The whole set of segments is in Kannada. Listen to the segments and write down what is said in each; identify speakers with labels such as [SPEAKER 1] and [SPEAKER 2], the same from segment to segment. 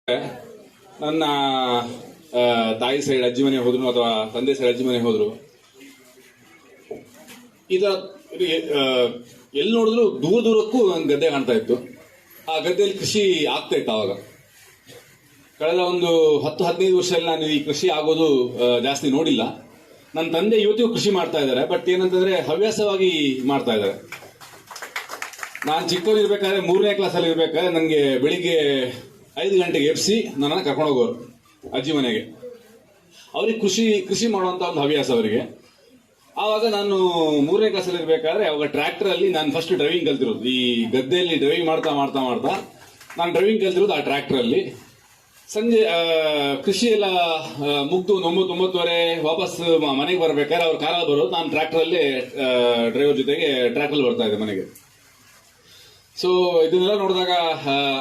[SPEAKER 1] ನನ್ನ ತಾಯಿ ಸೈಡ್ ಅಜ್ಜಿ ಮನೆ ಹೋದ್ರು ಅಥವಾ ತಂದೆ ಸೈಡ್ ಅಜ್ಜಿ ಮನೆ ಹೋದ್ರು, ಇದರ ಎಲ್ಲಿ ನೋಡಿದ್ರು ದೂರ ದೂರಕ್ಕೂ ಒಂದು ಗದ್ದೆ ಕಾಣ್ತಾ ಇತ್ತು. ಆ ಗದ್ದೆಯಲ್ಲಿ ಕೃಷಿ ಆಗ್ತಾ ಇತ್ತು. ಆವಾಗ ಕಳೆದ ಒಂದು 10-15 ವರ್ಷದಲ್ಲಿ ನಾನು ಈ ಕೃಷಿ ಆಗೋದು ಜಾಸ್ತಿ ನೋಡಿಲ್ಲ. ನನ್ನ ತಂದೆ ಇವತ್ತಿಗೂ ಕೃಷಿ ಮಾಡ್ತಾ ಇದ್ದಾರೆ, ಬಟ್ ಏನಂತಂದ್ರೆ ಹವ್ಯಾಸವಾಗಿ ಮಾಡ್ತಾ ಇದ್ದಾರೆ. ನಾನು ಚಿಕ್ಕವನಿರ್ಬೇಕಾದ್ರೆ 3ನೇ ಕ್ಲಾಸಲ್ಲಿ ಇರ್ಬೇಕಾದ್ರೆ ನನಗೆ ಬೆಳಿಗ್ಗೆ 5 ಗಂಟೆಗೆ ಎಬ್ಸಿ ನನ್ನನ್ನು ಕರ್ಕೊಂಡು ಹೋಗೋರು ಅಜ್ಜಿ ಮನೆಗೆ. ಅವ್ರಿಗೆ ಕೃಷಿ ಮಾಡುವಂತ ಒಂದು ಹವ್ಯಾಸ ಅವರಿಗೆ. ಆವಾಗ ನಾನು 3ನೇ ಕ್ಲಾಸಲ್ಲಿ ಇರ್ಬೇಕಾದ್ರೆ ಅವಾಗ ಟ್ರ್ಯಾಕ್ಟರ್ ಅಲ್ಲಿ ನಾನು ಫಸ್ಟ್ ಡ್ರೈವಿಂಗ್ ಕಲ್ತಿರೋದು. ಈ ಗದ್ದೆಯಲ್ಲಿ ಡ್ರೈವಿಂಗ್ ಮಾಡ್ತಾ ಮಾಡ್ತಾ ಮಾಡ್ತಾ ನಾನು ಡ್ರೈವಿಂಗ್ ಕಲ್ತಿರೋದು ಆ ಟ್ರ್ಯಾಕ್ಟರ್ ಅಲ್ಲಿ. ಸಂಜೆ ಕೃಷಿ ಎಲ್ಲ ಮುಗ್ದು 9-9:30 ವಾಪಸ್ ಮನೆಗೆ ಬರ್ಬೇಕಾದ್ರೆ ಅವ್ರ ಕಾರಲ್ಲಿ ಬರೋದು, ನಾನು ಟ್ರ್ಯಾಕ್ಟರ್ ಅಲ್ಲಿ ಡ್ರೈವರ್ ಜೊತೆಗೆ ಟ್ರ್ಯಾಕ್ಟರ್ ಬರ್ತಾ ಇದ್ದೆ ಮನೆಗೆ. ಸೊ ಇದನ್ನೆಲ್ಲ ನೋಡಿದಾಗ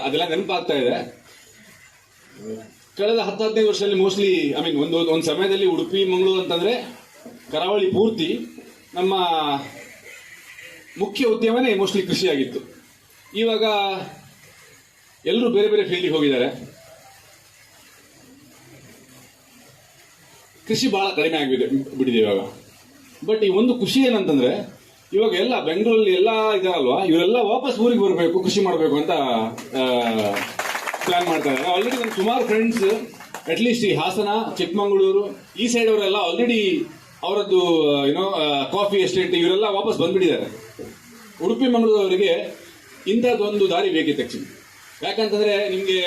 [SPEAKER 1] ಅದೆಲ್ಲ ನೆನಪಾಗ್ತಾ ಇದೆ. ಕಳೆದ 10-15 ವರ್ಷದಲ್ಲಿ ಮೋಸ್ಟ್ಲಿ ಒಂದು ಸಮಯದಲ್ಲಿ ಉಡುಪಿ ಮಂಗಳೂರು ಅಂತಂದ್ರೆ ಕರಾವಳಿ ಪೂರ್ತಿ ನಮ್ಮ ಮುಖ್ಯ ಉದ್ಯಮನೇ ಮೋಸ್ಟ್ಲಿ ಕೃಷಿ ಆಗಿತ್ತು. ಇವಾಗ ಎಲ್ಲರೂ ಬೇರೆ ಬೇರೆ ಫೀಲ್ಡಿಗೆ ಹೋಗಿದ್ದಾರೆ. ಕೃಷಿ ಬಹಳ ಕಡಿಮೆ ಬಿಟ್ಟಿದೆ ಇವಾಗ. ಬಟ್ ಈ ಒಂದು ಖುಷಿ ಏನಂತಂದ್ರೆ ಇವಾಗ ಎಲ್ಲ ಬೆಂಗಳೂರಲ್ಲಿ ಎಲ್ಲ ಇದಾರಲ್ವಾ, ಇವರೆಲ್ಲ ವಾಪಸ್ ಊರಿಗೆ ಬರಬೇಕು, ಕೃಷಿ ಮಾಡಬೇಕು ಅಂತ ಪ್ಲಾನ್ ಮಾಡ್ತಾ ಇದ್ದಾರೆ. ಆಲ್ರೆಡಿ ನನ್ನ ಸುಮಾರು ಫ್ರೆಂಡ್ಸ್ ಅಟ್ಲೀಸ್ಟ್ ಈ ಹಾಸನ, ಚಿಕ್ಕಮಗಳೂರು ಈ ಸೈಡ್ ಅವರೆಲ್ಲ ಆಲ್ರೆಡಿ ಅವರದ್ದು ಕಾಫಿ ಎಸ್ಟೇಟ್ ಇವರೆಲ್ಲ ವಾಪಸ್ ಬಂದ್ಬಿಟ್ಟಿದ್ದಾರೆ. ಉಡುಪಿ ಮಂಗಳೂರು ಅವರಿಗೆ ಇಂಥದ್ದೊಂದು ದಾರಿ ಬೇಕಿತ್ತು ಆಕ್ಚುಲಿ. ಯಾಕಂತಂದ್ರೆ ನಿಮ್ಗೆ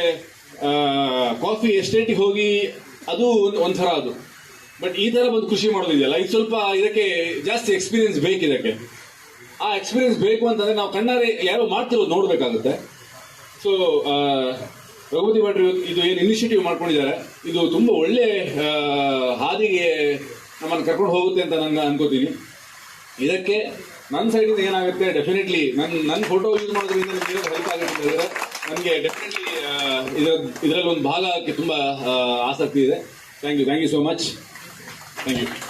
[SPEAKER 1] ಕಾಫಿ ಎಸ್ಟೇಟಿಗೆ ಹೋಗಿ ಅದು ಒಂಥರ ಅದು, ಬಟ್ ಈ ತರ ಬಂದು ಕೃಷಿ ಮಾಡೋದಿದೆಯಲ್ಲ, ಇದು ಸ್ವಲ್ಪ ಇದಕ್ಕೆ ಜಾಸ್ತಿ ಎಕ್ಸ್ಪೀರಿಯನ್ಸ್ ಬೇಕು. ಇದಕ್ಕೆ ಆ ಎಕ್ಸ್ಪೀರಿಯನ್ಸ್ ಬೇಕು ಅಂತಂದ್ರೆ ನಾವು ಕಣ್ಣಾರೆ ಯಾರೋ ಮಾಡ್ತಿರೋದು ನೋಡ್ಬೇಕಾಗುತ್ತೆ. ಸೊ ರಘುಪತಿ ಭಟ್ರು ಇದು ಏನು ಇನಿಷಿಯೇಟಿವ್ ಮಾಡ್ಕೊಂಡಿದ್ದಾರೆ, ಇದು ತುಂಬಾ ಒಳ್ಳೆ ಹಾದಿಗೆ ನಮ್ಮನ್ನು ಕರ್ಕೊಂಡು ಹೋಗುತ್ತೆ ಅಂತ ನಾನು ಅನ್ಕೋತೀನಿ. ಇದಕ್ಕೆ ನನ್ನ ಸೈಡಿಂದ ಏನಾಗುತ್ತೆ, ಡೆಫಿನೆಟ್ಲಿ ನನ್ನ ಫೋಟೋ ಯೂಸ್ ಮಾಡೋದ್ರಿಂದ ನಿಮಗೆ ಹೆಲ್ಪ್ ಆಗುತ್ತೆ. ನನಗೆ ಡೆಫಿನೆಟ್ಲಿ ಇದರಲ್ಲಿ ಒಂದು ಭಾಗ ತುಂಬಾ ಆಸಕ್ತಿ ಇದೆ. Thank you so much. Thank you.